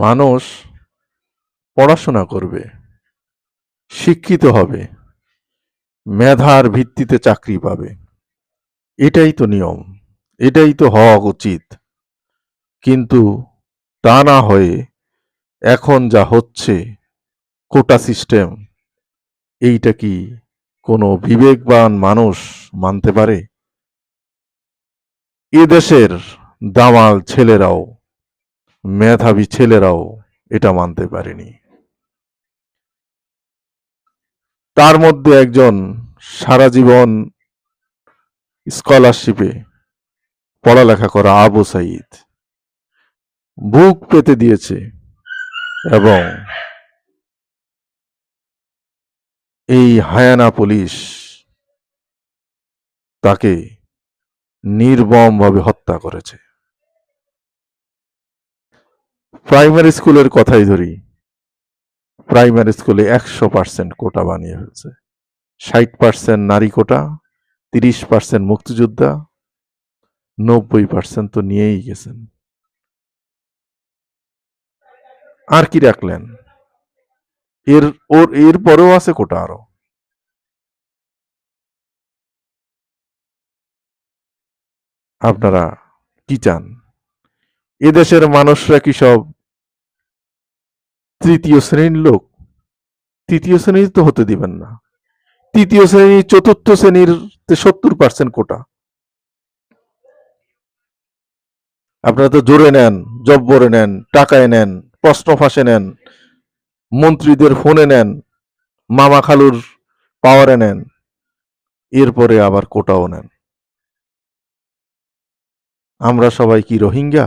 মানুষ পড়াশোনা করবে, শিক্ষিত হবে, মেধার ভিত্তিতে চাকরি পাবে। এটাই তো নিয়ম, এটাই তো হওয়া উচিত। কিন্তু তা না হয়ে এখন যা হচ্ছে কোটা সিস্টেম, এইটা কি কোনো বিবেকবান মানুষ মানতে পারে? এদেশের দামাল ছেলেরাও, মেধাবী ছেলেরাও এটা মানতে পারেনি। তার মধ্যে একজন সারা জীবন স্কলারশিপে পড়ালেখা করা আবু সাইদ বুক পেতে দিয়েছে এবং এই হায়ানা পুলিশ তাকে নির্মমভাবে হত্যা করেছে। প্রাইমারি স্কুলের কথাই ধরি, প্রাইমারি স্কুলে 100% কোটা বানিয়ে ফেলছে। 60% নারী কোটা, 30% মুক্তিযোদ্ধা, 90% তো নিয়েই গেছেন। আর কি রাখলেন? এর পরেও আছে কোটা আরো। আপনারা কি চান? এদেশের মানুষরা কি সব তৃতীয় শ্রেণীর লোক? তৃতীয় শ্রেণীর তো হতে দিবেন না। তৃতীয় শ্রেণী, চতুর্থ শ্রেণীর 70% কোটা। আপনারা তো জোরে নেন, জব্বরে নেন, টাকায় নেন, প্রশ্ন ফাঁসে নেন, মন্ত্রীদের ফোনে নেন, মামা খালুর পাওয়ারে নেন, এরপরে আবার কোটাও নেন। আমরা সবাই কি রোহিঙ্গা?